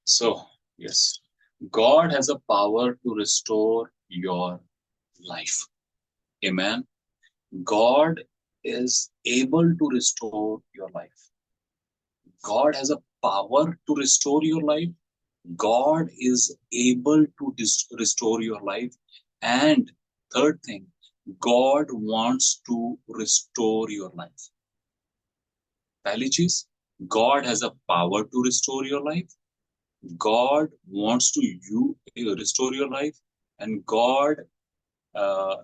So, yes, God has a power to restore your life. Amen. God is able to restore your life. God has a power to restore your life. God is able to restore your life. And third thing, God wants to restore your life. पहली चीज, God has a power to restore your life. God wants to restore your life, and God uh,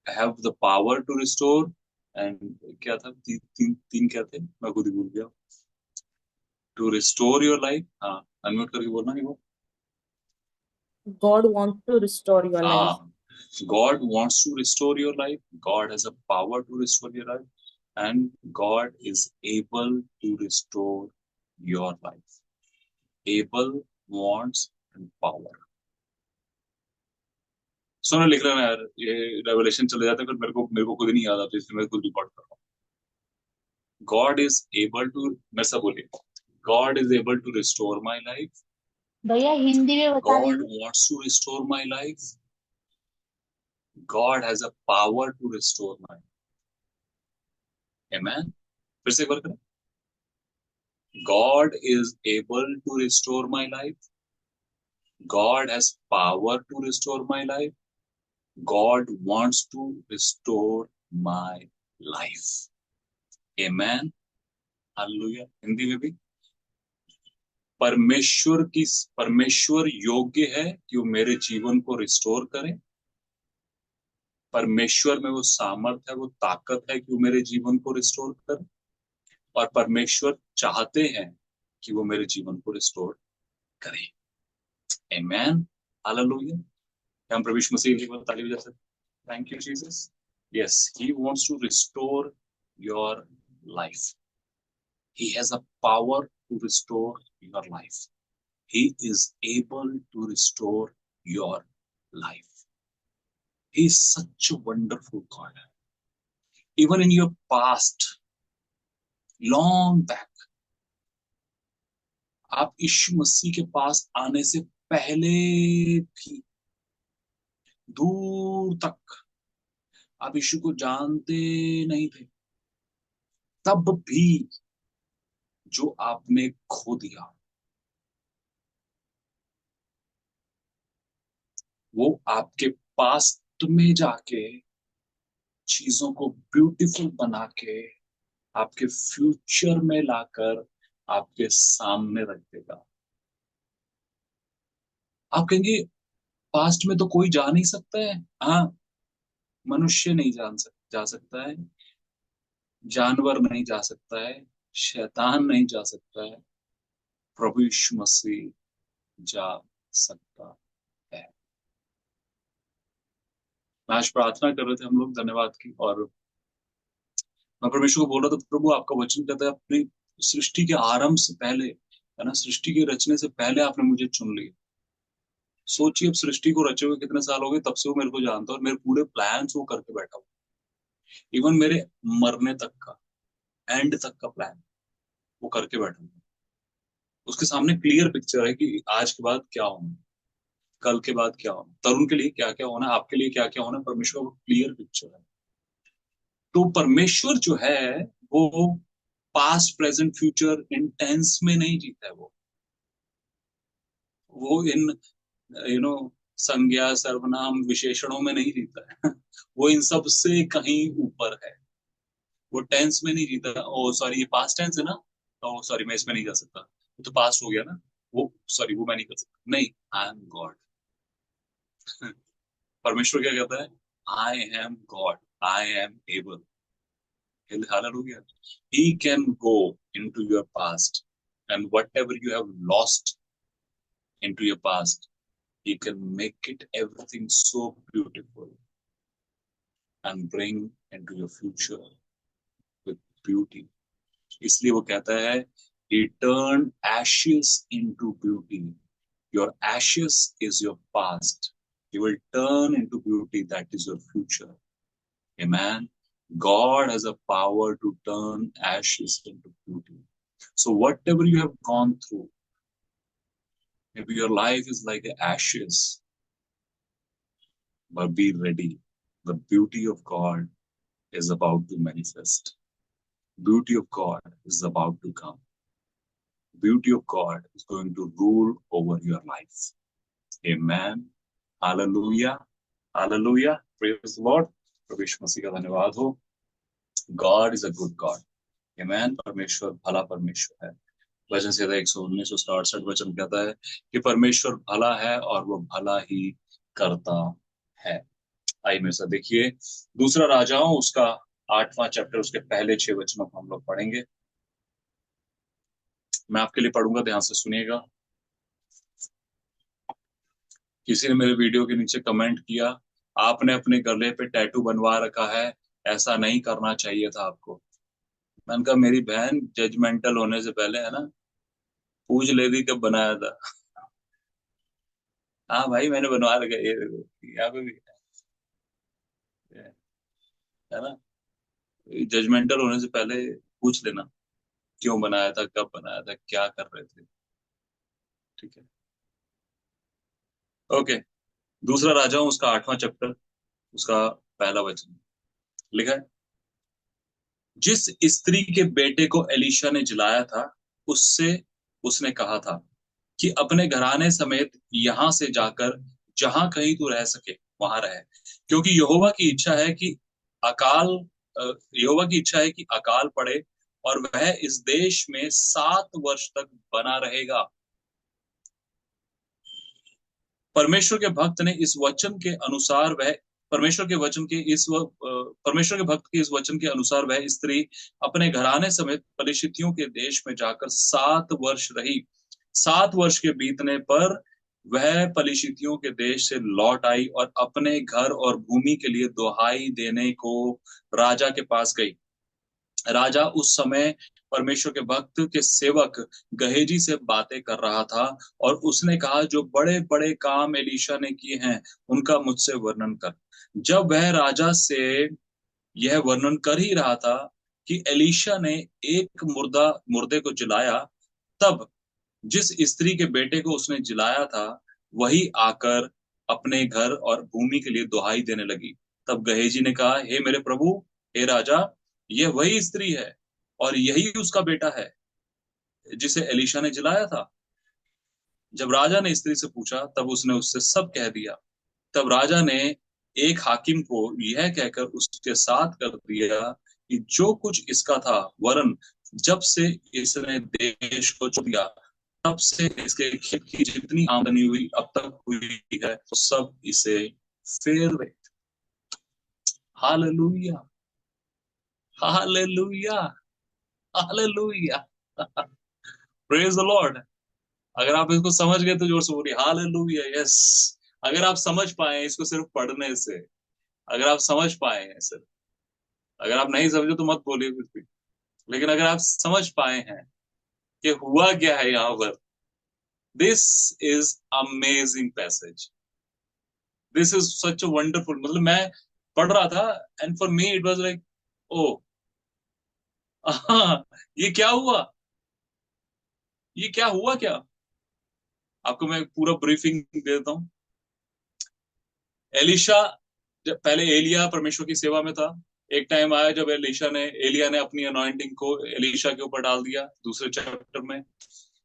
have the power to restore. And क्या था तीन क्या थे, मैं खुद ही भूल गया. To restore your life, हाँ, अनम्यूट करके बोलना नहीं वो. God wants to restore your life. हाँ, God wants to restore your life. God has a power to restore your life, and God is able to restore your life. Able, wants, and power. सुनो, लिख रहा ना यार, ये revelation चले जाते हैं, फिर मेरे को खुद नहीं याद आता, इसलिए मैं खुद रिकॉर्ड कर रहा हूँ. गॉड इज एबल टू, मैं सब बोलिए, God is able to restore my life. भैया हिंदी में बता गॉड दीजिए. Wants to restore my life. God has a power to restore my. Amen. फिर से एक बार करें. God is able to restore my life. God has power to restore my life. God wants to restore my life. Amen. Hallelujah. Hindi में भी, परमेश्वर योग्य है कि वो मेरे जीवन को रिस्टोर करे. परमेश्वर में वो सामर्थ है, वो ताकत है कि वो मेरे जीवन को रिस्टोर करे. और परमेश्वर चाहते हैं कि वो मेरे जीवन को रिस्टोर करे. आमेन. हालेलुया. हम प्रभु यीशु मसीह के लिए ताली बजा सकते. Thank you Jesus. Yes, he wants to restore your life. He has a power to restore your life. He is able to restore your life. He is such a wonderful God. Even in your past, long back, आप यीशु मसीह के पास आने से पहले भी, दूर तक आप यीशु को जानते नहीं थे, तब भी जो आपने खो दिया, वो आपके पास्ट में जाके चीजों को ब्यूटीफुल बना के आपके फ्यूचर में लाकर आपके सामने रख देगा. आप कहेंगे पास्ट में तो कोई जा नहीं सकता है. हाँ, मनुष्य नहीं जा सकता है, जानवर नहीं जा सकता है, शैतान नहीं जा सकता है, प्रभु यीशु मसीह जा सकता है. आज प्रार्थना कर रहे थे हम लोग धन्यवाद की, और मैं परमेश्वर को बोल रहा था, प्रभु आपका वचन कहता है अपनी सृष्टि के आरंभ से पहले, है ना, सृष्टि के रचने से पहले आपने मुझे चुन लिया. सोचिए, अब सृष्टि को रचे हुए कितने साल हो गए, तब से वो मेरे को जानता है, और मेरे पूरे प्लान्स वो करके बैठा हुआ. इवन मेरे मरने तक का, एंड तक का प्लान वो करके बैठा हुआ. उसके सामने क्लियर पिक्चर है कि आज के बाद क्या होना, कल के बाद क्या होना, तरुण के लिए क्या क्या होना, आपके लिए क्या क्या होना, परमेश्वर को क्लियर पिक्चर है. तो परमेश्वर जो है, वो past present future in tense में नहीं जीता है. वो इन यू नो संज्ञा सर्वनाम विशेषणों में नहीं जीता है. वो इन सब से कहीं ऊपर है. वो टेंस में नहीं जीता. ओ सॉरी, ये पास्ट टेंस है ना. ओ सॉरी, मैं इसमें नहीं जा सकता, वो तो पास्ट हो गया ना. वो सॉरी, वो मैं नहीं कर सकता. नहीं, आई एम गॉड. परमेश्वर क्या कहता है? I am God, I am able. Hallelujah. He can go into your past, and whatever you have lost into your past, he can make it everything so beautiful and bring into your future with beauty. इसलिए वो कहता है, he turned ashes into beauty. Your ashes is your past. He will turn into beauty, that is your future. Amen. God has a power to turn ashes into beauty. So whatever you have gone through, Maybe your life is like ashes, but be ready. The beauty of God is about to manifest. Beauty of God is about to come. Beauty of God is going to rule over your life. Amen. Hallelujah. Hallelujah. Praise the Lord. प्रभु यीशु मसीह का धन्यवाद हो. God is a good God. Amen. परमेश्वर भला परमेश्वर है. वचन से 119 उसका 68 वचन कहता है कि परमेश्वर भला है और वो भला ही करता है. आइए मेरे साथ देखिए दूसरा राजाओं उसका 8वां चैप्टर उसके पहले 6 वचनों को हम लोग पढ़ेंगे. मैं आपके लिए पढ़ूंगा, ध्यान से सुनिएगा. किसी ने मेरे वीडियो के नीचे कमेंट किया, आपने अपने गले पे टैटू बनवा रखा है, ऐसा नहीं करना चाहिए था आपको. मैंने कहा मेरी बहन जजमेंटल होने से पहले है ना पूछ लेती कब बनाया था. हाँ भाई मैंने बनवा रखा है, ये देखो यहाँ पे भी है ना. जजमेंटल होने से पहले पूछ लेना क्यों बनाया था, कब बनाया था, क्या कर रहे थे. ठीक है. ओके. दूसरा राजा हूं उसका 8वां चैप्टर उसका पहला वचन लिखा है. जिस स्त्री के बेटे को एलीशा ने जिलाया था उससे उसने कहा था कि अपने घराने समेत यहां से जाकर जहां कहीं तू रह सके वहां रहे, क्योंकि अकाल यहोवा की इच्छा है कि अकाल पड़े और वह इस देश में 7 वर्ष तक बना रहेगा. परमेश्वर के भक्त ने इस वचन के अनुसार वह परमेश्वर के वचन के इस परमेश्वर के भक्त के इस वचन के अनुसार वह स्त्री अपने घराने समेत पलिश्तियों के देश में जाकर 7 वर्ष रही. 7 वर्ष के बीतने पर वह पलिश्तियों के देश से लौट आई और अपने घर और भूमि के लिए दुहाई देने को राजा के पास गई. राजा उस समय परमेश्वर के भक्त के सेवक गहेजी से बातें कर रहा था और उसने कहा, जो बड़े बड़े काम एलीशा ने किए हैं उनका मुझसे वर्णन कर. जब वह राजा से यह वर्णन कर ही रहा था कि एलीशा ने एक मुर्दे को जिलाया, तब जिस स्त्री के बेटे को उसने जिलाया था वही आकर अपने घर और भूमि के लिए दुहाई देने लगी. तब गहेजी ने कहा, हे मेरे प्रभु, हे राजा, यह वही स्त्री है और यही उसका बेटा है जिसे एलीशा ने जिलाया था. जब राजा ने स्त्री से पूछा तब उसने उससे सब कह दिया. तब राजा ने एक हाकिम को यह कहकर उसके साथ कर दिया कि जो कुछ इसका था, वरन जब से इसने देश को छोड़ दिया तब से इसके खेत की जितनी आमदनी हुई अब तक हुई है तो सब इसे फेर दे. Hallelujah. Hallelujah. Hallelujah. Praise the Lord. अगर आप इसको समझ गए तो जोर से बोलिए हालेलुया. यस. अगर आप समझ पाए इसको सिर्फ पढ़ने से, अगर आप समझ पाए हैं सिर्फ, अगर आप नहीं समझे तो मत बोलिए कुछ भी, लेकिन अगर आप समझ पाए हैं कि हुआ क्या है यहाँ पर, this is amazing passage. This is such a wonderful. मतलब मैं पढ़ रहा था and for me it was like, oh ये क्या हुआ, ये क्या हुआ क्या. आपको मैं पूरा ब्रीफिंग दे देता हूँ. एलिशा, जब पहले एलिया परमेश्वर की सेवा में था, एक टाइम आया जब एलिया ने अपनी अनॉइंटिंग को एलिशा के ऊपर डाल दिया दूसरे चैप्टर में,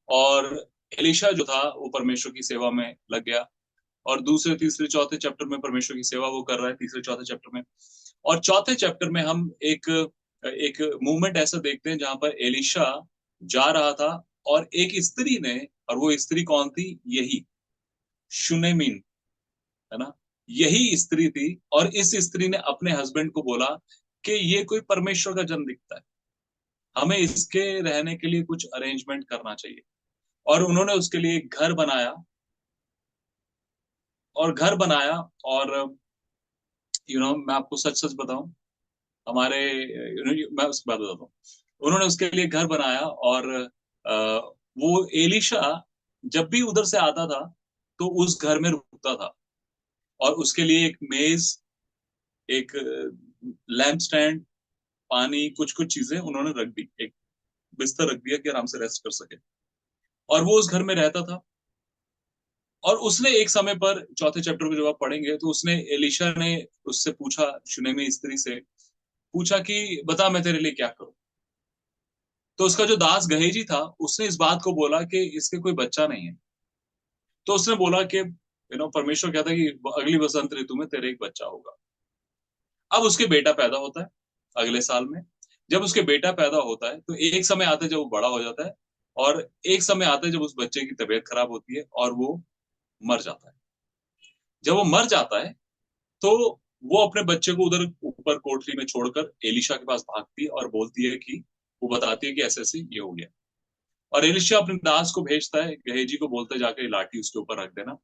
और एलिशा जो था वो परमेश्वर की सेवा में लग गया और दूसरे तीसरे चौथे चैप्टर में परमेश्वर की सेवा वो कर रहा है, तीसरे चौथे चैप्टर में. और चौथे चैप्टर में हम एक एक मूवमेंट ऐसा देखते हैं जहां पर एलिशा जा रहा था और एक स्त्री ने, और वो स्त्री कौन थी, यही शुनेमिन, है ना, यही स्त्री थी. और इस स्त्री ने अपने हस्बैंड को बोला कि ये कोई परमेश्वर का जन दिखता है, हमें इसके रहने के लिए कुछ अरेंजमेंट करना चाहिए. और उन्होंने उसके लिए एक घर बनाया और और मैं आपको सच सच बताऊं, हमारे मैं उसके बाद बताता हूँ. उन्होंने उसके लिए घर बनाया और वो एलिशा जब भी उधर से आता था तो उस घर में रुकता था और उसके लिए एक मेज, एक लैंप स्टैंड, पानी, कुछ कुछ चीजें उन्होंने रख दी, एक बिस्तर रख दिया कि आराम से रेस्ट कर सके. और वो उस घर में रहता था और उसने एक समय पर, चौथे चैप्टर को जब आप पढ़ेंगे तो उसने, एलिशा ने उससे पूछा, शूनेमी स्त्री से पूछा कि बता मैं तेरे लिए क्या करूं। तो उसका जो दास गहेजी था उसने इस बात को बोला कि इसके कोई बच्चा नहीं है। तो उसने बोला कि परमेश्वर कहता है कि अगली बसंत ऋतु में तेरे एक बच्चा होगा। अब उसके बेटा पैदा होता है अगले साल में। जब उसके बेटा पैदा होता है तो एक समय आता है जब वो बड़ा हो जाता है, और एक समय आता है जब उस बच्चे की तबीयत खराब होती है और वो मर जाता है। जब वो मर जाता है तो वो अपने बच्चे को उधर ऊपर कोठरी में छोड़कर एलिशा के पास भागती है और बोलती है कि, वो बताती है कि ऐसे ऐसे ये हो गया। और एलिशा अपने दास को भेजता है, गहेजी को बोलता है जाकर लाठी उसके ऊपर रख देना।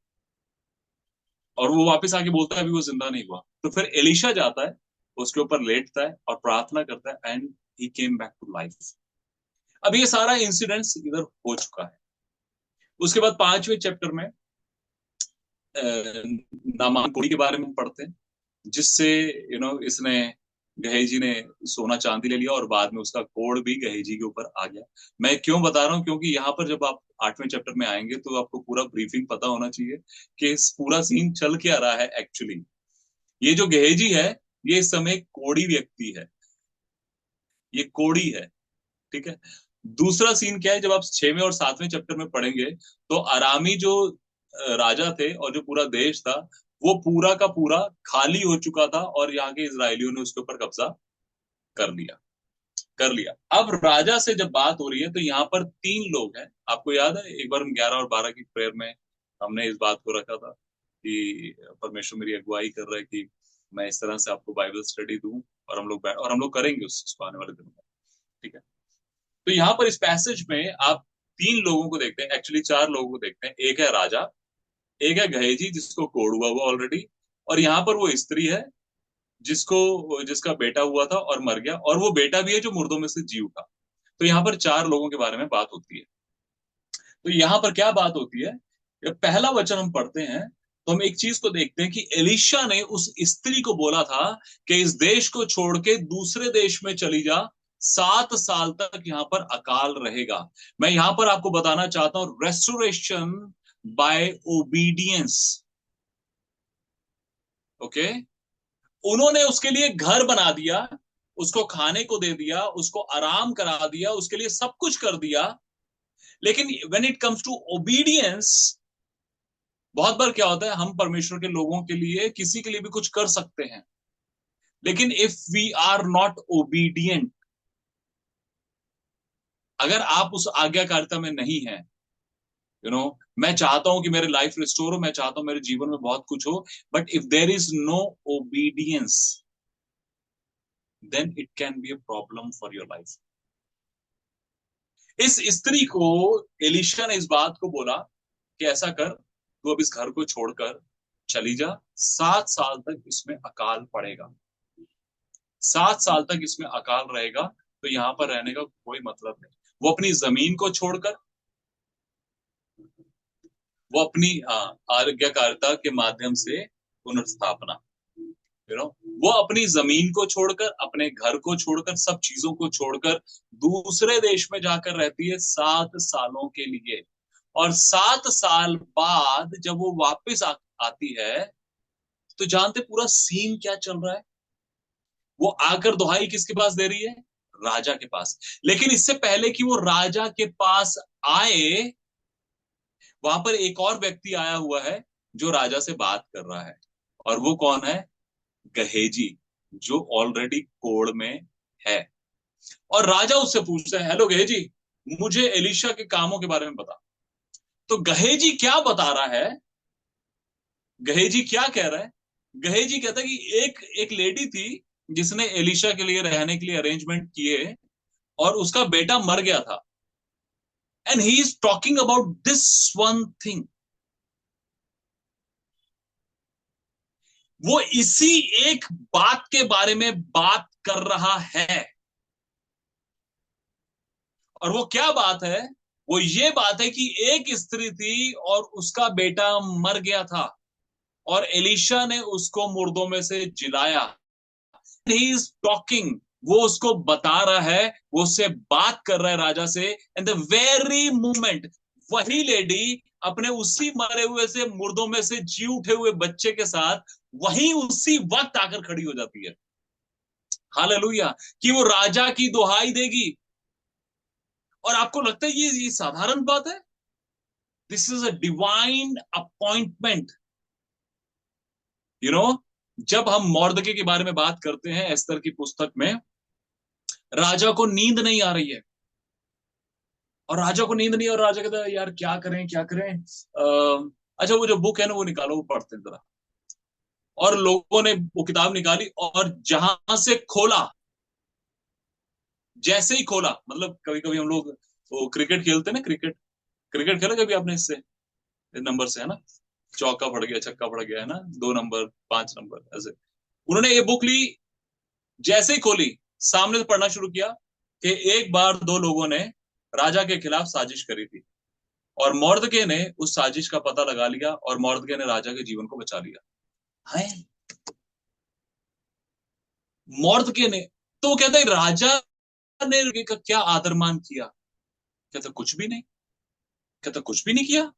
और वो वापस आके बोलता है अभी वो जिंदा नहीं हुआ। तो फिर एलिशा जाता है, उसके ऊपर लेटता है और प्रार्थना करता है, and he came back to life. अब ये सारा इंसिडेंट्स इधर हो चुका है। उसके बाद 5वें चैप्टर में नामान कोड़ी के बारे में पढ़ते हैं, जिससे इसने, गहेजी ने सोना चांदी ले लिया और बाद में उसका कोड भी गहेजी के ऊपर आ गया। मैं क्यों बता रहा हूँ, क्योंकि यहाँ पर जब आप 8वें चैप्टर में आएंगे तो आपको पूरा ब्रीफिंग पता होना चाहिए कि इस पूरा सीन चल क्या रहा है एक्चुअली। ये जो गहेजी है, ये इस समय कोड़ी व्यक्ति है, ये कोड़ी है। ठीक है। दूसरा सीन क्या है, जब आप 6वें और 7वें चैप्टर में पढ़ेंगे तो आरामी जो राजा थे और जो पूरा देश था, वो पूरा का पूरा खाली हो चुका था और यहाँ के इजरायलियों ने उसके ऊपर कब्जा कर लिया, कर लिया। अब राजा से जब बात हो रही है तो यहाँ पर 3 लोग हैं। आपको याद है एक बार हम 11 और 12 की प्रेयर में हमने इस बात को रखा था कि परमेश्वर मेरी अगुवाई कर रहा है कि मैं इस तरह से आपको बाइबल स्टडी दूं, और हम लोग करेंगे उसको आने वाले दिनों में। ठीक है। तो यहाँ पर इस पैसेज में आप 3 लोगों को देखते हैं, एक्चुअली 4 लोगों को देखते हैं। एक है राजा, एक है गहेजी जिसको कोड़ हुआ हुआ ऑलरेडी, और यहाँ पर वो स्त्री है जिसको, जिसका बेटा हुआ था और मर गया, और वो बेटा भी है जो मुर्दों में से जी उठा। तो यहाँ पर 4 लोगों के बारे में बात होती है। तो यहाँ पर क्या बात होती है, पहला वचन हम पढ़ते हैं तो हम एक चीज को देखते हैं कि एलिशा ने उस स्त्री को बोला था कि इस देश को छोड़ के दूसरे देश में चली जा, 7 साल तक यहाँ पर अकाल रहेगा। मैं यहाँ पर आपको बताना चाहता हूं, रेस्टोरेशन बाय ओबीडियंस। ओके। उन्होंने उसके लिए घर बना दिया, उसको खाने को दे दिया, उसको आराम करा दिया, उसके लिए सब कुछ कर दिया। लेकिन when it comes to obedience, बहुत बार क्या होता है, हम परमेश्वर के लोगों के लिए, किसी के लिए भी कुछ कर सकते हैं, लेकिन if we are not obedient, अगर आप उस आज्ञाकारिता में नहीं है, मैं चाहता हूं कि मेरे लाइफ रिस्टोर हो, मैं चाहता हूं मेरे जीवन में बहुत कुछ हो, but if there is no obedience, then it can be a problem for your life. इस स्त्री को एलिशा ने इस बात को बोला कि ऐसा कर, तू अब इस घर को छोड़कर चली जा, 7 साल तक इसमें अकाल पड़ेगा, 7 साल तक इसमें अकाल रहेगा, तो यहाँ पर रहने का कोई मतलब नहीं। वो अपनी जमीन को छोड़कर, वो अपनी आज्ञाकारिता के माध्यम से पुनर्स्थापना, वो अपनी जमीन को छोड़कर, अपने घर को छोड़कर, सब चीजों को छोड़कर दूसरे देश में जाकर रहती है 7 सालों के लिए। और 7 साल बाद जब वो वापस आती है, तो जानते पूरा सीन क्या चल रहा है। वो आकर दुहाई किसके पास दे रही है, राजा के पास। लेकिन इससे पहले कि वो राजा के पास आए, वहां पर एक और व्यक्ति आया हुआ है जो राजा से बात कर रहा है, और वो कौन है, गहेजी, जो ऑलरेडी कोड़ में है। और राजा उससे पूछता है, हेलो गहेजी, मुझे एलिशा के कामों के बारे में बता। तो गहेजी क्या बता रहा है, गहेजी क्या कह रहा है, गहेजी कहता है कि एक एक लेडी थी जिसने एलिशा के लिए रहने के लिए अरेंजमेंट किए, और उसका बेटा मर गया था, and he is talking about this one thing. वो इसी एक बात के बारे में बात कर रहा है। और वो क्या बात है, वो ये बात है कि एक स्त्री थी और उसका बेटा मर गया था, और एलिशा ने उसको मुर्दों में से जिलाया। ही इज टॉकिंग, वो उसको बता रहा है, वो उससे बात कर रहा है राजा से, एंड द वेरी मोमेंट वही लेडी अपने उसी मरे हुए से, मुर्दों में से जी उठे हुए बच्चे के साथ वहीं उसी वक्त आकर खड़ी हो जाती है। हालेलुया। कि वो राजा की दुहाई देगी। और आपको लगता है ये साधारण बात है? This is a divine appointment. You know, जब हम मॉर्दके के बारे में बात करते हैं एस्तर की पुस्तक में, राजा को नींद नहीं आ रही है। और राजा को नींद नहीं, और राजा कहता है यार क्या करें क्या करें। अच्छा वो जो बुक है ना वो निकालो, वो पढ़ते हैं जरा। और लोगों ने वो किताब निकाली और जहां से खोला, जैसे ही खोला, मतलब कभी कभी हम लोग वो क्रिकेट खेलते हैं ना, क्रिकेट, क्रिकेट खेला कभी आपने? इससे नंबर से है ना, चौका पड़ गया, छक्का पड़ गया, है ना, 2 नंबर, 5 नंबर, ऐसे। उन्होंने ये बुक ली, जैसे ही खोली, सामने से पढ़ना शुरू किया कि एक बार दो लोगों ने राजा के खिलाफ साजिश करी थी, और मॉर्दके ने उस साजिश का पता लगा लिया, और मॉर्दके ने राजा के जीवन को बचा लिया है। मॉर्दके ने, तो वो कहता है राजा ने का क्या आदर मान किया? कहता कुछ भी नहीं। कहता कुछ भी नहीं किया,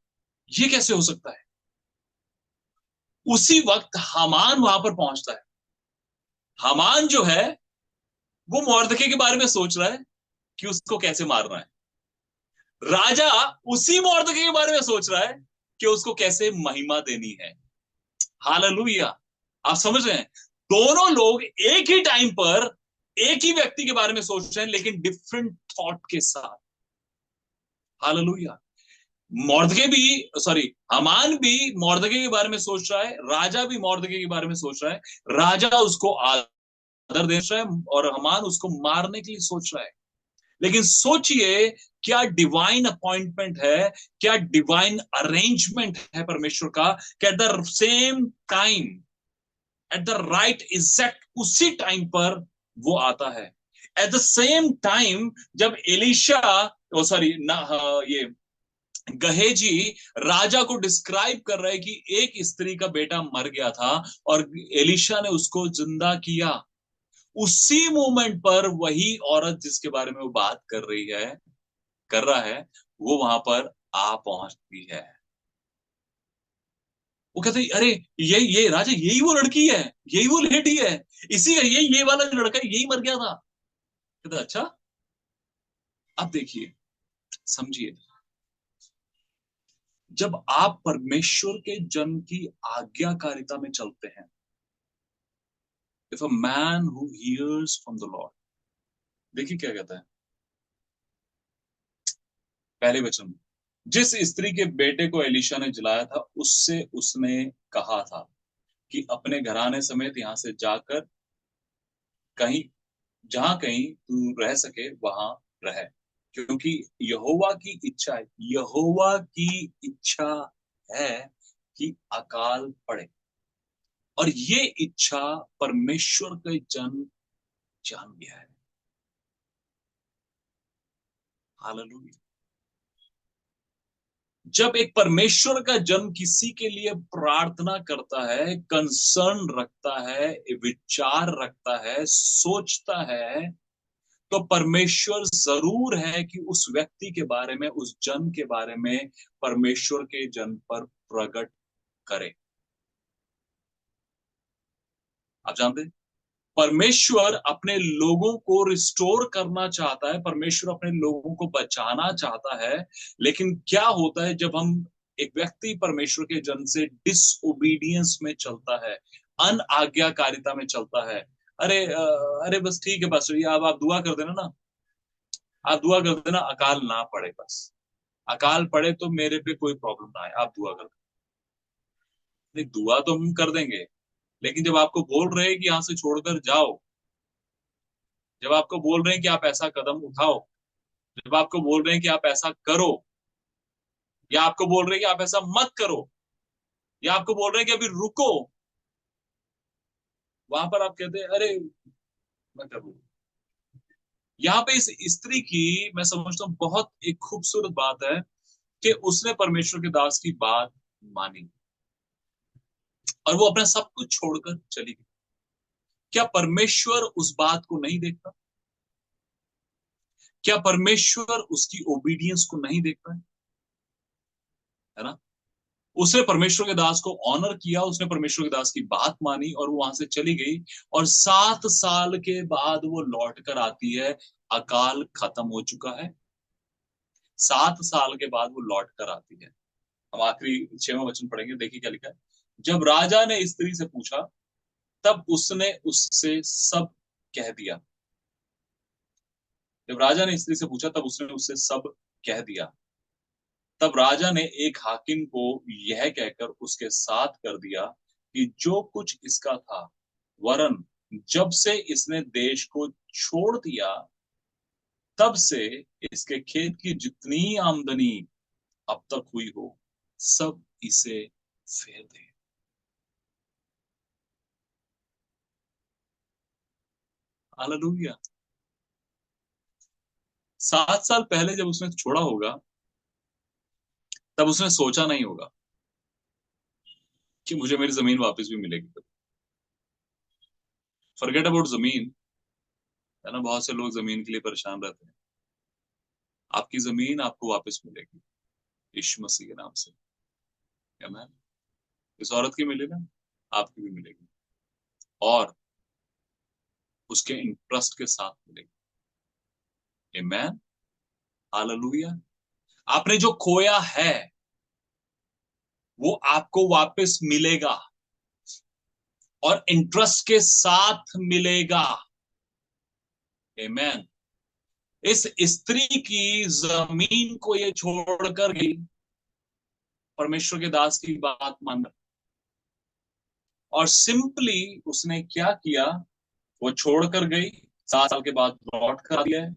ये कैसे हो सकता है? उसी वक्त हामान वहां पर पहुंचता है। हामान जो है वो मॉर्दके के बारे में सोच रहा है कि उसको कैसे मारना है। राजा उसी मॉर्दके के बारे में सोच रहा है कि उसको कैसे महिमा देनी है। हालेलुया। आप समझ रहे हैं? दोनों लोग एक ही टाइम पर एक ही व्यक्ति के बारे में सोच रहे हैं, लेकिन डिफरेंट थॉट के साथ। हालेलुया। मॉर्दके भी, सॉरी, हमान भी मॉर्दके के बारे में सोच रहा है, राजा भी मॉर्दके के बारे में सोच रहा है। राजा उसको आदर दे रहा है और हमान उसको मारने के लिए सोच रहा है। लेकिन सोचिए, क्या डिवाइन अपॉइंटमेंट है, क्या डिवाइन अरेंजमेंट है परमेश्वर का, कि at the same time, at the right exact उसी टाइम पर वो आता है। एट द सेम टाइम जब एलिशा, सॉरी ना, ये गहेजी राजा को डिस्क्राइब कर रहा है कि एक स्त्री का बेटा मर गया था और एलिशा ने उसको जिंदा किया, उसी मोमेंट पर वही औरत जिसके बारे में वो बात कर रही है, कर रहा है, वो वहां पर आ पहुंचती है। वो कहते हैं अरे ये राजा, यही वो लड़की है, यही वो लेडी है, इसी का ये वाला जो लड़का है यही मर गया था। कहते अच्छा। अब देखिए, समझिए, जब आप परमेश्वर के जन की आज्ञाकारिता में चलते हैं, if a man who hears from the Lord, देखिए क्या कहता है पहले वचन में, जिस स्त्री के बेटे को एलिशा ने जलाया था उससे उसने कहा था कि अपने घराने समेत यहां से जाकर कहीं, जहां कहीं तू रह सके वहां रह, क्योंकि यहोवा की इच्छा है, यहोवा की इच्छा है कि अकाल पड़े, और ये इच्छा परमेश्वर के जन जान गया है। हालेलुया। जब एक परमेश्वर का जन किसी के लिए प्रार्थना करता है, कंसर्न रखता है, विचार रखता है, सोचता है, तो परमेश्वर जरूर है कि उस व्यक्ति के बारे में, उस जन के बारे में परमेश्वर के जन पर प्रकट करे। आप जानते हैं, परमेश्वर अपने लोगों को रिस्टोर करना चाहता है, परमेश्वर अपने लोगों को बचाना चाहता है। लेकिन क्या होता है जब हम, एक व्यक्ति परमेश्वर के जन से डिसओबीडियंस में चलता है, अन आज्ञाकारिता में चलता है। अरे अरे बस ठीक है बस, ये अब आप दुआ कर देना ना, आप दुआ कर देना अकाल ना पड़े, बस अकाल पड़े तो मेरे पे कोई प्रॉब्लम ना आए, आप दुआ कर देना। नहीं, दुआ तो हम कर देंगे, लेकिन जब आपको बोल रहे हैं कि यहां से छोड़कर जाओ, जब आपको बोल रहे हैं कि आप ऐसा कदम उठाओ, जब आपको बोल रहे हैं कि आप ऐसा करो, या आपको बोल रहे हैं कि आप ऐसा मत करो, या आपको बोल रहे हैं कि अभी रुको, वहां पर आप कहते हैं अरे मैं करूँ। यहाँ पे इस स्त्री की, मैं समझता हूँ बहुत एक खूबसूरत बात है कि उसने परमेश्वर के दास की बात मानी और वो अपना सब कुछ छोड़कर चली गई। क्या परमेश्वर उस बात को नहीं देखता? क्या परमेश्वर उसकी ओबीडियंस को नहीं देखता है? है ना। उसने परमेश्वर के दास को ऑनर किया, उसने परमेश्वर के दास की बात मानी और वो वहां से चली गई। और 7 साल के बाद वो लौट कर आती है, अकाल खत्म हो चुका है। 7 साल के बाद वो लौट कर आती है। हम आखिरी 6वां वचन पढ़ेंगे, देखिए क्या लिखा है। जब राजा ने स्त्री से पूछा, तब उसने उससे सब कह दिया। जब राजा ने स्त्री से पूछा, तब उसने उससे सब कह दिया। तब राजा ने एक हाकिम को यह कहकर उसके साथ कर दिया कि जो कुछ इसका था, वरन जब से इसने देश को छोड़ दिया, तब से इसके खेत की जितनी आमदनी अब तक हुई हो, सब इसे फेर दे। हालेलुया। 7 साल पहले जब उसने छोड़ा होगा, तब उसने सोचा नहीं होगा कि मुझे मेरी जमीन वापस भी मिलेगी। फॉरगेट अबाउट जमीन, है ना। बहुत से लोग जमीन के लिए परेशान रहते हैं। आपकी जमीन आपको वापस मिलेगी यीशु मसीह के नाम से। आमीन। इस औरत की मिली ना, आपकी भी मिलेगी, और उसके इंटरेस्ट के साथ मिलेगी। आमीन। हालेलुया। आपने जो खोया है, वो आपको वापस मिलेगा, और इंटरेस्ट के साथ मिलेगा। आमीन। इस स्त्री की जमीन को ये छोड़कर गई, परमेश्वर के दास की बात मानकर, और सिंपली उसने क्या किया, वो छोड़कर गई। 7 साल के बाद लौट कर आ दिया है।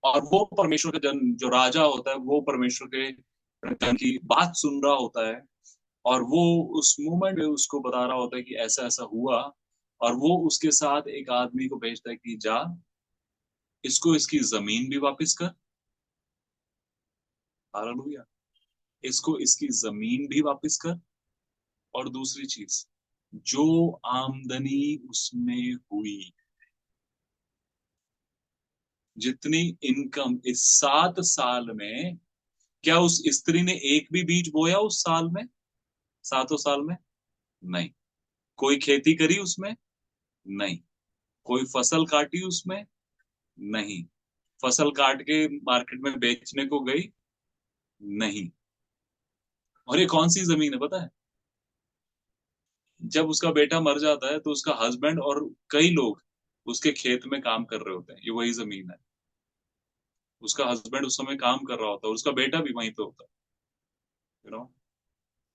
और वो परमेश्वर का जन जो राजा होता है, वो परमेश्वर के जन की बात सुन रहा होता है, और वो उस मोमेंट में उसको बता रहा होता है कि ऐसा ऐसा हुआ। और वो उसके साथ एक आदमी को भेजता है कि जा, इसको इसकी जमीन भी वापस कर। हालेलुया। इसको इसकी जमीन भी वापस कर, और दूसरी चीज, जो आमदनी उसमें हुई, जितनी इनकम इस 7 साल में, क्या उस स्त्री ने एक भी बीज बोया उस साल में, 7 साल में? नहीं। कोई खेती करी उसमें? नहीं। कोई फसल काटी उसमें? नहीं। फसल काट के मार्केट में बेचने को गई? नहीं। और ये कौन सी जमीन है पता है? जब उसका बेटा मर जाता है, तो उसका हस्बैंड और कई लोग उसके खेत में काम कर रहे होते हैं। ये वही जमीन है। उसका हस्बैंड उस समय काम कर रहा होता है, उसका बेटा भी वहीं पे होता है, यू नो।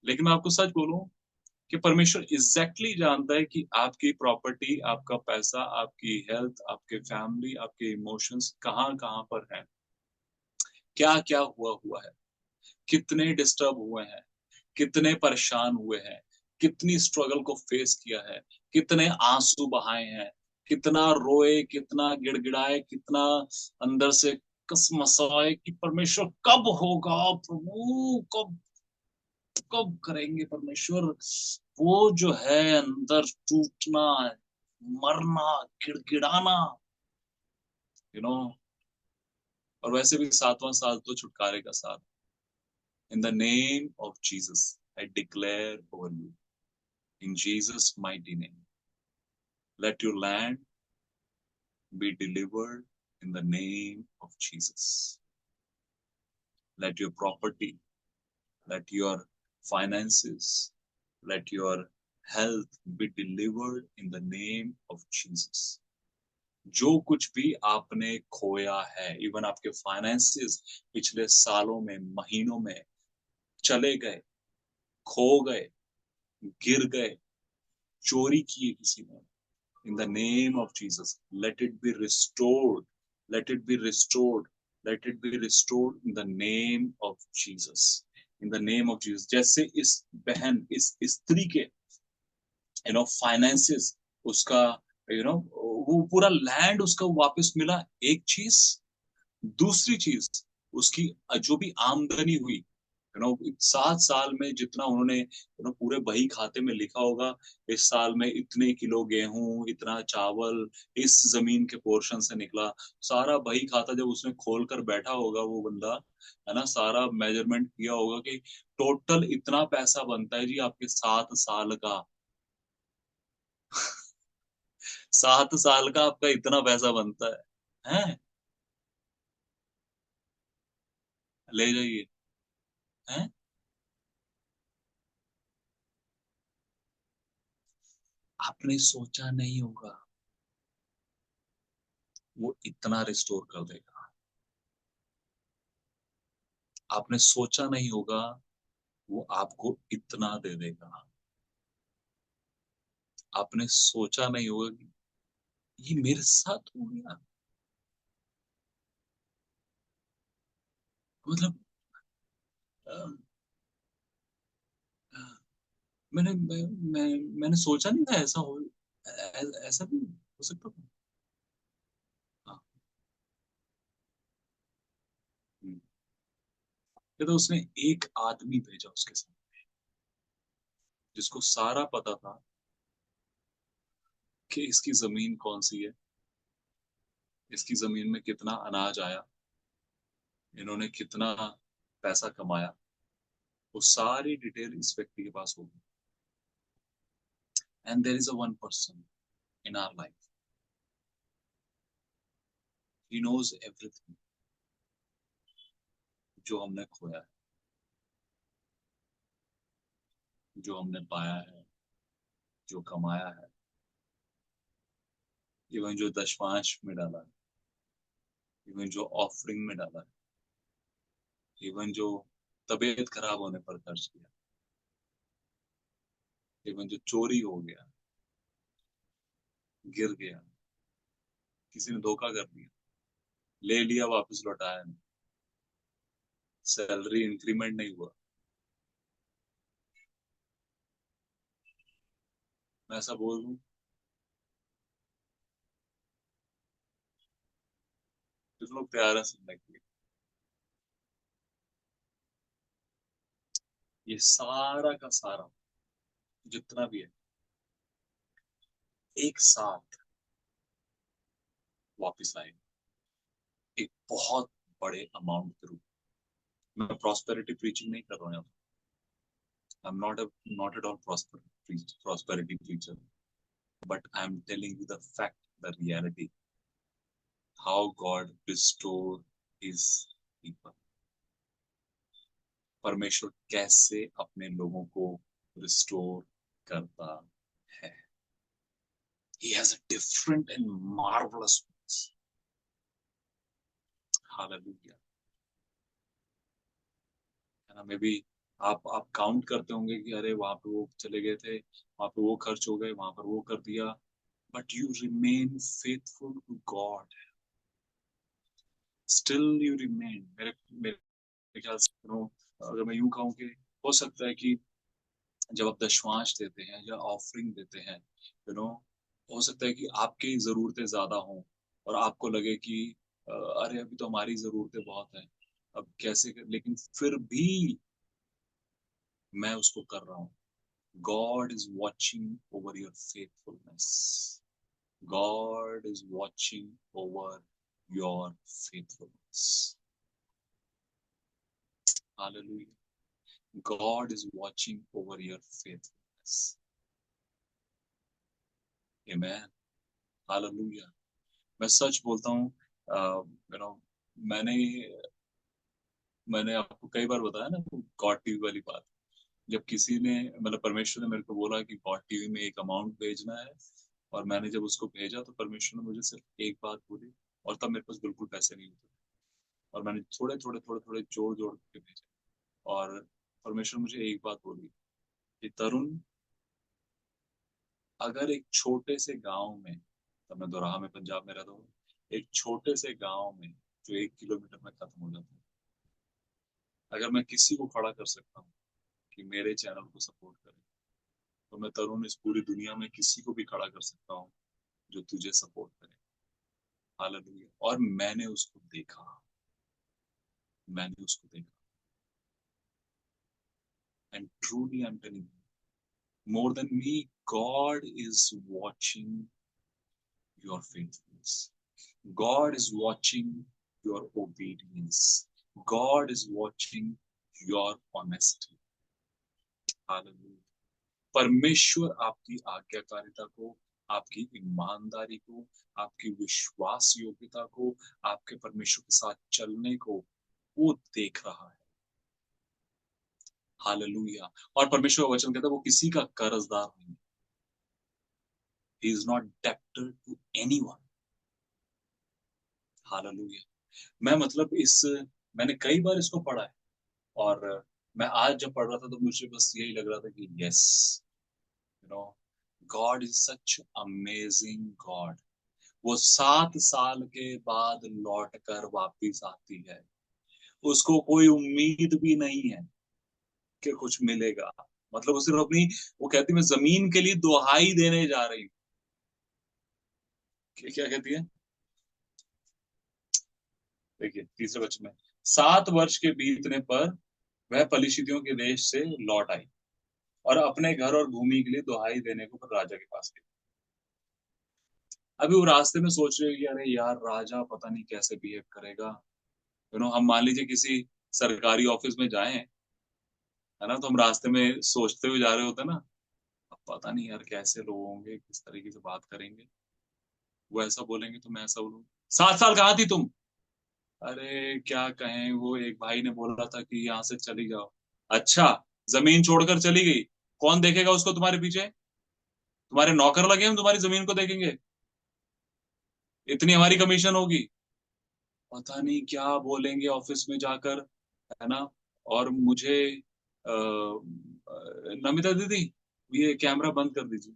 लेकिन मैं आपको सच बोलूं कि परमेश्वर एग्जैक्टली जानता है कि आपकी प्रॉपर्टी, आपका पैसा, आपकी हेल्थ, आपके फैमिली, आपके इमोशंस कहाँ कहाँ पर है, क्या क्या हुआ हुआ है, कितने डिस्टर्ब हुए हैं, कितने परेशान हुए हैं, कितनी स्ट्रगल को फेस किया है, कितने आंसू बहाए हैं, कितना रोए, कितना गिड़गिड़ाए, कितना अंदर से कसमसाए कि परमेश्वर कब होगा, प्रभु कब, कब करेंगे परमेश्वर। वो जो है अंदर टूटना, मरना, गिड़गिड़ाना, यू नो। और वैसे भी 7वां साल तो छुटकारे का साल। In the name of Jesus I declare over you, in Jesus mighty name, let your land be delivered in the name of Jesus. Let your property, let your finances, let your health be delivered in the name of Jesus. जो कुछ भी आपने खोया है, even आपके finances पिछले सालों में, महीनों में चले गए, खो गए, गिर गए, चोरी किए किसी ने, in the name of Jesus, let it be restored. Let it be restored. Let it be restored in the name of Jesus. In the name of Jesus. जैसे इस बहन, इस स्त्री के फाइनेंसेस, उसका वो पूरा लैंड उसका वापस मिला, एक चीज। दूसरी चीज, उसकी जो भी आमदनी हुई, 7 साल में जितना उन्होंने पूरे बही खाते में लिखा होगा, इस साल में इतने किलो गेहूं, इतना चावल इस जमीन के पोर्शन से निकला, सारा बही खाता जब उसने खोल कर बैठा होगा वो बंदा, है ना, सारा मेजरमेंट किया होगा कि टोटल इतना पैसा बनता है जी आपके 7 साल का। 7 साल का आपका इतना पैसा बनता है। ले जाइए। हैं? आपने सोचा नहीं होगा वो इतना रिस्टोर कर देगा। आपने सोचा नहीं होगा वो आपको इतना दे देगा। आपने सोचा नहीं होगा कि ये मेरे साथ हो गया। मतलब अ, अ, मैंने सोचा नहीं था ऐसा हो, ऐसा भी हो सकता था। हाँ। हम्म। ये तो उसने एक आदमी भेजा उसके साथ, जिसको सारा पता था कि इसकी जमीन कौन सी है, इसकी जमीन में कितना अनाज आया, इन्होंने कितना पैसा कमाया, वो सारी डिटेल इस व्यक्ति के पास होगी। And there is a one person in our life, he knows everything जो हमने खोया है, जो हमने पाया है, जो कमाया है, इवन जो दशमांश में डाला है, इवन जो ऑफरिंग में डाला है, इवन जो तबीयत खराब होने पर खर्च किया, इवन जो चोरी हो गया, गिर गया, किसी ने धोखा कर दिया, ले लिया वापस लौटाया नहीं, सैलरी इंक्रीमेंट नहीं हुआ। मैं ऐसा बोल दूं, कुछ लोग तैयार है सुनने के लिए। ये सारा का सारा जितना भी है एक साथ वापस आएगा, एक बहुत बड़े अमाउंट के रूप में। मैं प्रॉस्पेरिटी प्रीचिंग नहीं कर रहा हूँ यहाँ। I am not at all prosperity preacher, but I'm telling you the fact, the reality, how God restore His people. परमेश्वर कैसे अपने लोगों को रिस्टोर करता है। He has a different and marvelous ways. Hallelujah. है ना, मे बी आप काउंट करते होंगे कि अरे वहां पे वो चले गए थे, वहां पे वो खर्च हो गए, वहां पर वो कर दिया, but you remain faithful to God. Still you remain, मेरे मेरे ख्याल से अगर मैं यूं कहूँ कि हो सकता है कि जब आप दशमांश देते हैं या ऑफरिंग देते हैं, नो, हो सकता है कि आपकी जरूरतें ज्यादा हों और आपको लगे कि अरे अभी तो हमारी जरूरतें बहुत हैं, अब कैसे कर, लेकिन फिर भी मैं उसको कर रहा हूँ। God is watching over your faithfulness. God is watching over your faithfulness. Hallelujah. God is watching over your faithfulness. Amen. Hallelujah. मैं सच बोलता हूँ, यू नो, मैंने मैंने आपको कई बार बताया ना गॉड टीवी वाली बात। जब किसी ने, मतलब परमेश्वर ने मेरे को बोला कि गॉड टीवी में एक अमाउंट भेजना है, और मैंने जब उसको भेजा तो परमेश्वर ने मुझे सिर्फ एक बात बोली, और तब मेरे पास बिल्कुल पैसे नहीं होते, और मैंने थोड़े थोड़े जोड़ जोड़ के भेजे, और परमेश्वर मुझे एक बात बोली कि तरुण, अगर एक छोटे से गांव में, तब मैं दोराहा में पंजाब में रहता हूँ, एक छोटे से गांव में जो 1 किलोमीटर में खत्म हो जाता है, अगर मैं किसी को खड़ा कर सकता हूँ कि मेरे चैनल को सपोर्ट करे, तो मैं तरुण इस पूरी दुनिया में किसी को भी खड़ा कर सकता हूँ जो तुझे सपोर्ट करे। हालेलुया। और मैंने उसको देखा, मैंने उसको देखा। And truly I'm telling you, more than me, God is watching your faithfulness. God is watching your obedience. God is watching your honesty. Hallelujah. परमेश्वर आपकी आज्ञाकारिता को, आपकी ईमानदारी को, आपकी विश्वास योग्यता को, आपके परमेश्वर के साथ चलने को वो देख रहा है। हालेलुया। और परमेश्वर का वचन कहता है वो किसी का कर्जदार नहीं। He is not debtor to anyone. Hallelujah. मैं मतलब मैंने कई बार इसको पढ़ा है, और मैं आज जब पढ़ रहा था तो मुझे बस यही लग रहा था कि yes, you know, God is such amazing God. वो 7 साल के बाद लौट कर वापिस आती है। उसको कोई उम्मीद भी नहीं है कि कुछ मिलेगा। मतलब वो सिर्फ अपनी, वो कहती मैं जमीन के लिए दुहाई देने जा रही हूँ। क्या कहती है? देखिए तीसरे वचन में, 7 वर्ष के बीतने पर वह पलिश्तियों के देश से लौट आई और अपने घर और भूमि के लिए दुहाई देने को फिर राजा के पास गई। अभी वो रास्ते में सोच रहे हो कि अरे यार राजा पता नहीं कैसे बिहेव करेगा। हम मान लीजिए किसी सरकारी ऑफिस में जाएं, है ना, तो हम रास्ते में सोचते हुए जा रहे होते हैं ना, अब पता नहीं यार कैसे लोग होंगे, किस तरीके से बात करेंगे, वो ऐसा बोलेंगे तो मैं ऐसा बोलूँ। 7 साल कहाँ थी तुम? अरे क्या कहें, वो एक भाई ने बोला था कि यहाँ से चली जाओ। अच्छा, जमीन छोड़कर चली गई। कौन देखेगा उसको तुम्हारे पीछे? तुम्हारे नौकर लगे हम तुम्हारी जमीन को देखेंगे? इतनी हमारी कमीशन होगी। पता नहीं क्या बोलेंगे ऑफिस में जाकर, है ना। और मुझे नमिता दीदी, ये कैमरा बंद कर दीजिए,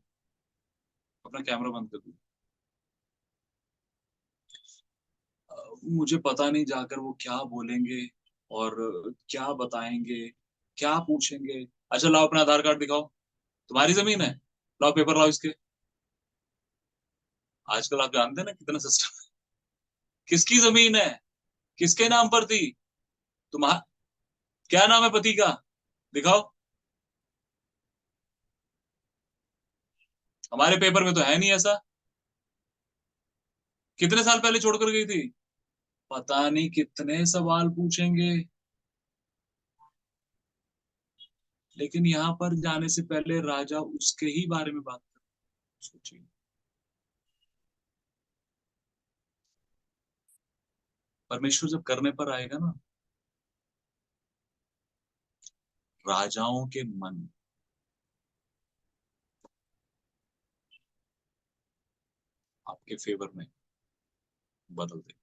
अपना कैमरा बंद कर दीजिए। मुझे पता नहीं जाकर वो क्या बोलेंगे और क्या बताएंगे, क्या पूछेंगे। अच्छा लाओ अपना आधार कार्ड दिखाओ, तुम्हारी जमीन है, लाओ पेपर लाओ इसके। आजकल आप जानते हैं ना कितना सिस्टम। किसकी जमीन है, किसके नाम पर थी, तुम्हारा क्या नाम है पति का, दिखाओ। हमारे पेपर में तो है नहीं ऐसा। कितने साल पहले छोड़कर गई थी? पता नहीं कितने सवाल पूछेंगे। लेकिन यहाँ पर जाने से पहले राजा उसके ही बारे में बात कर, सोचिए। परमेश्वर जब करने पर आएगा ना, राजाओं के मन आपके फेवर में बदल दे।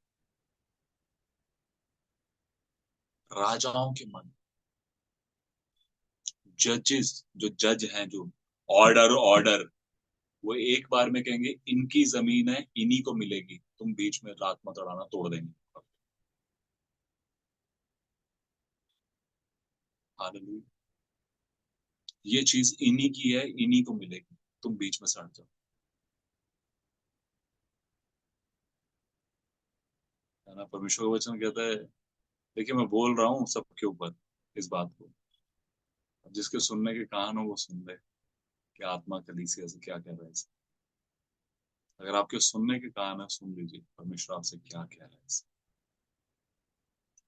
राजाओं के मन, जजेस, जो जज हैं, जो ऑर्डर ऑर्डर, वो एक बार में कहेंगे इनकी जमीन है, इन्हीं को मिलेगी, तुम बीच में रात मत अड़ाना, तोड़ देंगे। हालेलुया। ये चीज इन्हीं की है, इन्हीं को मिलेगी, तुम बीच में सड़ जाओ। है ना, परमेश्वर का वचन कहता है। देखिए मैं बोल रहा हूँ सबके ऊपर इस बात को, जिसके सुनने के कान हो वो सुन ले कि आत्मा कलीसिया से क्या कह रहा है। अगर आपके सुनने के कान है, सुन लीजिए परमेश्वर आपसे क्या कह रहा है इसे,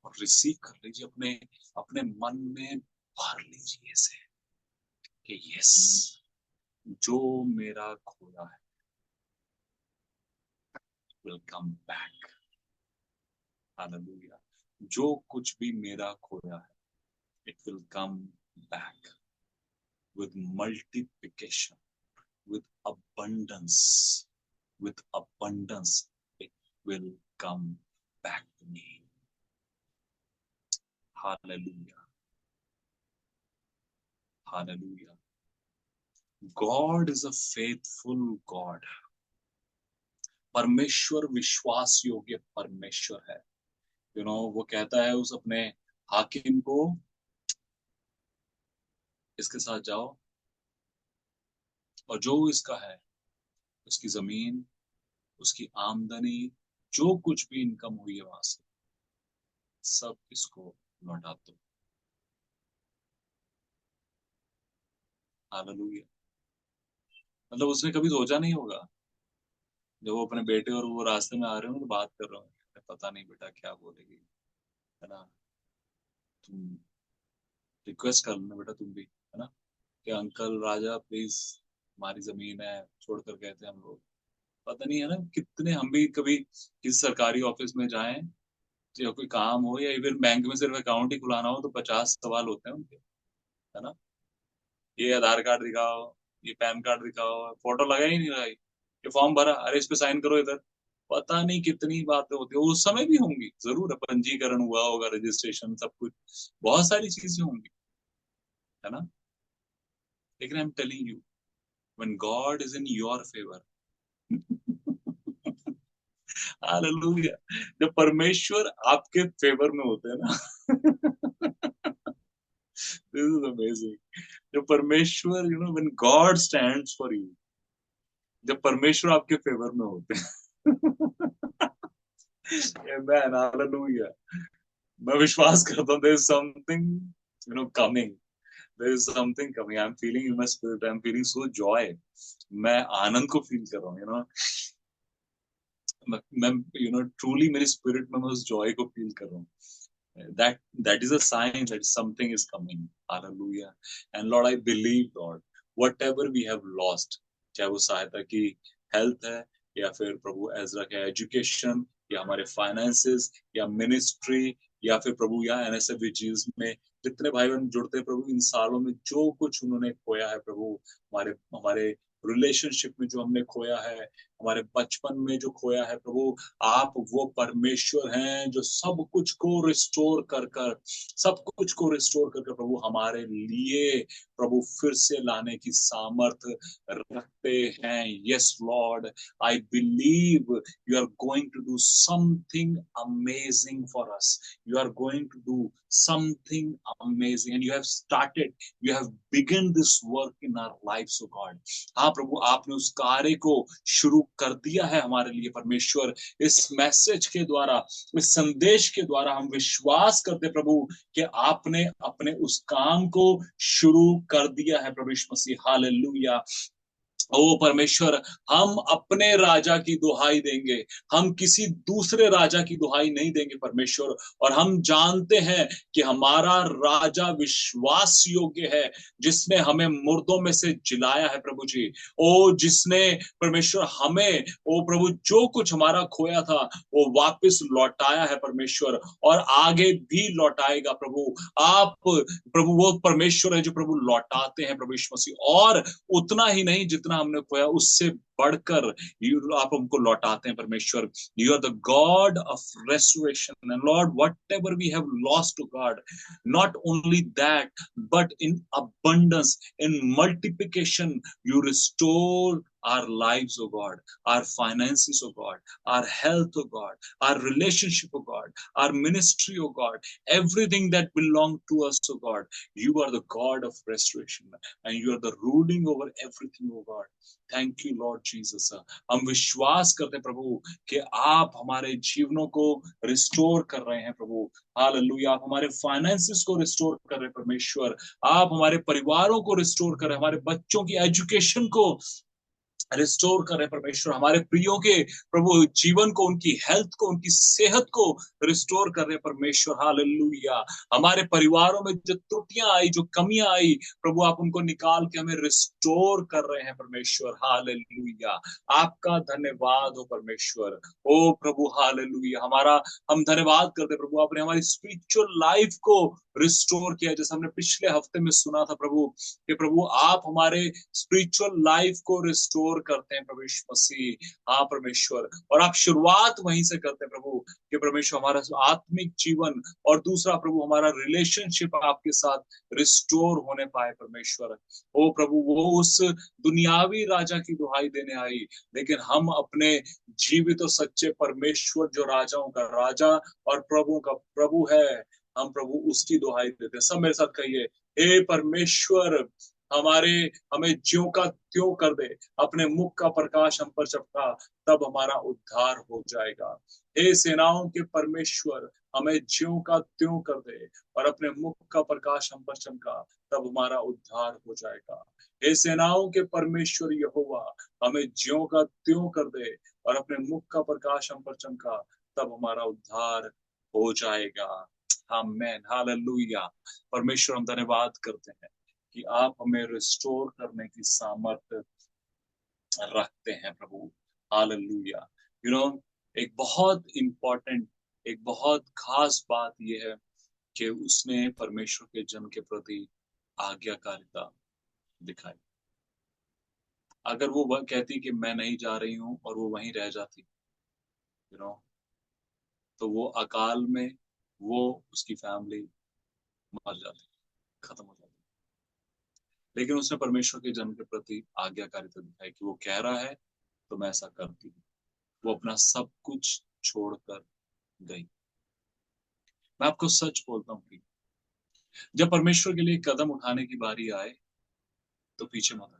और रिसीव कर लीजिए, अपने अपने मन में भर लीजिए इसे कि यस, जो मेरा खोया है विल कम बैक। हालेलुया। जो कुछ भी मेरा खोया है it will come back with multiplication, with abundance, with abundance, it will come back to me. Hallelujah. Hallelujah. God is a faithful God. परमेश्वर विश्वास योग्य परमेश्वर है। वो कहता है उस अपने हाकिम को, इसके साथ जाओ और जो इसका है, उसकी जमीन, उसकी आमदनी, जो कुछ भी इनकम हुई है वहां से, सब इसको लौटा दो। हालेलुया। मतलब उसने कभी सोचा नहीं होगा जब वो अपने बेटे और वो रास्ते में आ रहे हो तो बात कर रहे हो, पता नहीं बेटा क्या बोलेगी, है ना, तुम रिक्वेस्ट कर लेना बेटा तुम भी, है ना, कि अंकल राजा प्लीज हमारी जमीन है छोड़ कर गए थे हम लोग। पता नहीं है ना कितने, हम भी कभी किसी सरकारी ऑफिस में जाएं या कोई काम हो या इवन बैंक में सिर्फ अकाउंट ही खुलाना हो तो 50 सवाल होते हैं उनके, है ना, ये आधार कार्ड दिखाओ, ये पैन कार्ड दिखाओ, फोटो लगा ही नहीं लगाई, ये फॉर्म भरा, अरे इस पे साइन करो इधर। पता नहीं कितनी बातें होती है, उस समय भी होंगी जरूर, पंजीकरण हुआ होगा, रजिस्ट्रेशन, सब कुछ, बहुत सारी चीजें होंगी, है ना, लेकिन I am telling you when God is in your favour, hallelujah, जब परमेश्वर आपके फेवर में होते हैं ना, दिस इज अमेजिंग, जब परमेश्वर, when God stands for you, जब परमेश्वर आपके फेवर में होते हैं, आमेन, हालेलुया, मैं विश्वास करता हूँ there is something coming, there is something coming, I am feeling in my spirit, I am feeling so joy, मैं आनंद को फील कर रहा हूँ, मैं ट्रूली मेरी स्पिरिट में मैं उस जॉय को फील कर रहा हूँ, that is a sign that something is coming, hallelujah, and Lord I believe Lord whatever we have lost, चाहे वो सहायता की हेल्थ है या फिर प्रभु एजरा का एजुकेशन या हमारे फाइनेंसेस या मिनिस्ट्री या फिर प्रभु या एनएसएफ में जितने भाई बहन जुड़ते हैं प्रभु, इन सालों में जो कुछ उन्होंने खोया है प्रभु, हमारे हमारे रिलेशनशिप में जो हमने खोया है, हमारे बचपन में जो खोया है प्रभु, आप वो परमेश्वर हैं जो सब कुछ को रिस्टोर कर कर, सब कुछ को रिस्टोर कर कर प्रभु हमारे लिए प्रभु फिर से लाने की सामर्थ रखते हैं। Yes Lord, I believe you are going to do something amazing for us, you are going to do something amazing and you have started, you have begun this work in our lives, oh God, हाँ प्रभु आपने उस कार्य को शुरू कर दिया है हमारे लिए परमेश्वर, इस मैसेज के द्वारा, इस संदेश के द्वारा हम विश्वास करते प्रभु कि आपने अपने उस काम को शुरू कर दिया है प्रभु यीशु मसीह, हालेलुया। ओ परमेश्वर, हम अपने राजा की दुहाई देंगे, हम किसी दूसरे राजा की दुहाई नहीं देंगे परमेश्वर, और हम जानते हैं कि हमारा राजा विश्वास योग्य है, जिसने हमें मुर्दों में से जिलाया है प्रभु जी, ओ जिसने परमेश्वर हमें, ओ प्रभु जो कुछ हमारा खोया था वो वापस लौटाया है परमेश्वर, और आगे भी लौटाएगा प्रभु। आप प्रभु वो परमेश्वर है जो प्रभु लौटाते हैं प्रभु यीशु मसीह, और उतना ही नहीं जितना हमने खोया उससे बढ़कर आप हमको लौटाते हैं परमेश्वर। You are the God of restoration and Lord whatever we have lost to God, not only that but in abundance, in multiplication, you restore our lives, oh God, our finances, oh God, our health, oh God, our relationship, oh God, our ministry, oh God, everything that belongs to us, oh God. You are the God of restoration and you are the ruling over everything, oh God. Thank you, Lord Jesus. हम विश्वास करते हैं प्रभु कि आप हमारे जीवनों को restore कर रहे हैं प्रभु, हालेलुया। आप हमारे फाइनेंसेस को रिस्टोर कर रहे हैं परमेश्वर, आप हमारे परिवारों को रिस्टोर कर रहे हैं, हमारे बच्चों की एजुकेशन को रिस्टोर कर रहे परमेश्वर, हमारे प्रियो के प्रभु जीवन को, उनकी हेल्थ को, उनकी सेहत को रिस्टोर कर रहे परमेश्वर, हालेलुया। हमारे परिवारों में जो त्रुटियां आई, जो कमियां आई प्रभु, आप उनको निकाल के हमें रिस्टोर कर रहे हैं परमेश्वर, हालेलुया। आपका धन्यवाद हो परमेश्वर, ओ प्रभु, हालेलुया। हम धन्यवाद करते प्रभु, आपने हमारी स्पिरिचुअल लाइफ को रिस्टोर किया, जैसे हमने पिछले हफ्ते में सुना था प्रभु कि प्रभु आप हमारे स्पिरिचुअल लाइफ को रिस्टोर करते हैं प्रभु यीशु मसीह, हाँ परमेश्वर। और आप शुरुआत वहीं से करते हैं प्रभु कि परमेश्वर हमारा आत्मिक जीवन और दूसरा प्रभु हमारा रिलेशनशिप आपके साथ रिस्टोर होने पाए परमेश्वर। ओ प्रभु, वो उस दुनियावी राजा की दुहाई देने आई, लेकिन हम अपने जीवित और सच्चे परमेश्वर जो राजाओं का राजा और प्रभु का प्रभु है, हम प्रभु उसकी दुहाई देते हैं। सब मेरे साथ कहिए, हे परमेश्वर, हमारे हमें ज्यों का त्यों कर दे, अपने मुख का प्रकाश हम पर चमका, तब हमारा उद्धार हो जाएगा। हे सेनाओं के परमेश्वर, हमें ज्यों का त्यों कर दे और अपने मुख का प्रकाश हम पर चमका, तब हमारा उद्धार हो जाएगा। हे सेनाओं के परमेश्वर यहोवा, हमें ज्यों का त्यों कर दे और अपने मुख का प्रकाश हम पर चमका, तब हमारा उद्धार हो जाएगा। आमेन, हालेलुया। परमेश्वर, हम धन्यवाद करते हैं कि आप हमें रिस्टोर करने की सामर्थ्य रखते हैं प्रभु। हालेलुया। यू नो, एक बहुत इम्पोर्टेंट, एक बहुत खास बात यह है कि उसने परमेश्वर के जन के प्रति आज्ञाकारिता दिखाई। अगर वो वह कहती कि मैं नहीं जा रही हूँ और वो वहीं रह जाती, यू नो, तो वो अकाल में वो उसकी फैमिली मर जाती, खत्म हो जाती। लेकिन उसने परमेश्वर के जन के प्रति आज्ञाकारिता दिखाई कि वो कह रहा है तो मैं ऐसा करती हूँ। वो अपना सब कुछ छोड़कर गई। मैं आपको सच बोलता हूँ कि जब परमेश्वर के लिए कदम उठाने की बारी आए तो पीछे मत हटना।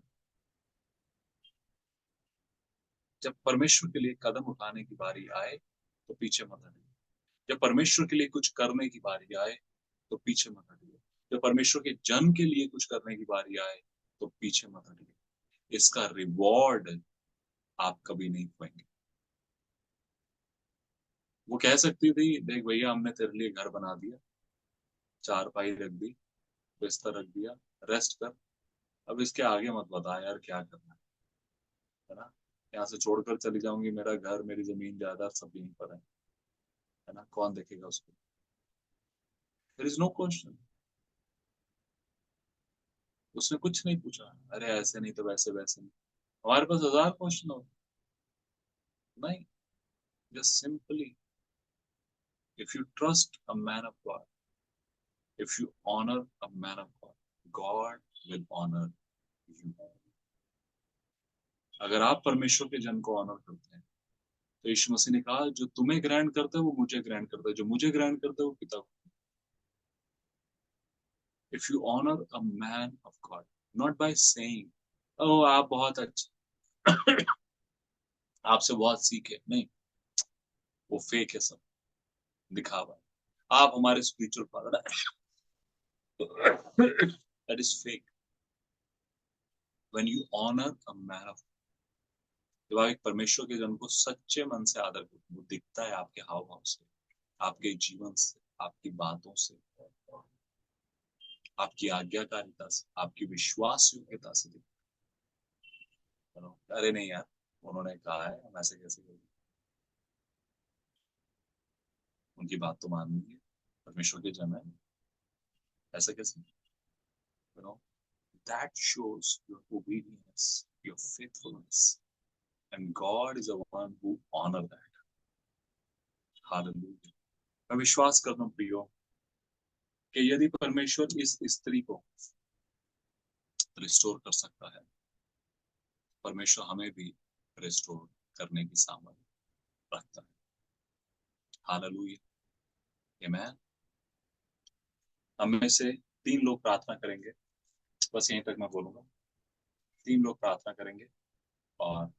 जब परमेश्वर के लिए कदम उठाने की बारी आए तो पीछे मत हटना। जब परमेश्वर के लिए कुछ करने की बारी आए तो पीछे मत हटिए। जब परमेश्वर के जन के लिए कुछ करने की बारी आए तो पीछे मत हटिए। इसका रिवॉर्ड आप कभी नहीं पाएंगे। वो कह सकती थी, देख भैया, हमने तेरे लिए घर बना दिया, चारपाई रख दी, बिस्तर रख दिया, रेस्ट कर, अब इसके आगे मत बता यार क्या करना है ना। यहाँ से छोड़कर चली जाऊंगी, मेरा घर, मेरी जमीन जायदाद सब यहीं पर है ना, कौन देखेगा उसको। There is no question. उसने कुछ नहीं पूछा, अरे ऐसे नहीं तो वैसे, वैसे नहीं। हमारे पास हजार क्वेश्चन हो, नहीं, just simply, if you trust a man of God, if you honor a man of God, God will honor you. अगर आप परमेश्वर के जन को ऑनर करते हैं तो यीशु मसीह ने कहा, जो तुम्हें ग्रहण करता है वो मुझे ग्रहण करता है, जो मुझे ग्रहण करता है वो पिता को। If you honor a man of God, not by saying, oh आप बहुत अच्छे, आपसे बहुत सीखे, नहीं, वो फेक है, सब दिखावा है। आप हमारे स्पिरिचुअल फादर है, that is fake. When you honor a man of, जब आप एक परमेश्वर के जन को सच्चे मन से आदर करते हैं, वो दिखता है आपके हाव भाव से, आपके जीवन से, आपकी बातों से, आपकी आज्ञाकारिता से, आपकी विश्वास योग्यता से दिखता है। अरे नहीं यार, उन्होंने कहा है, हम ऐसे कैसे करेंगे, उनकी बात तो माननी है, परमेश्वर के जन है, ऐसा कैसे, you know, that shows your obedience, your faithfulness, and God is the one who honor that. Hallelujah. मैं विश्वास करता हूँ प्रियो कि यदि परमेश्वर इस स्त्री को रिस्टोर कर सकता है, परमेश्वर हमें भी रिस्टोर करने की सामर्थ्य रखता है। हालेलुया, आमेन। हम में से 3 लोग प्रार्थना करेंगे, बस यहीं तक मैं बोलूंगा। 3 लोग प्रार्थना करेंगे और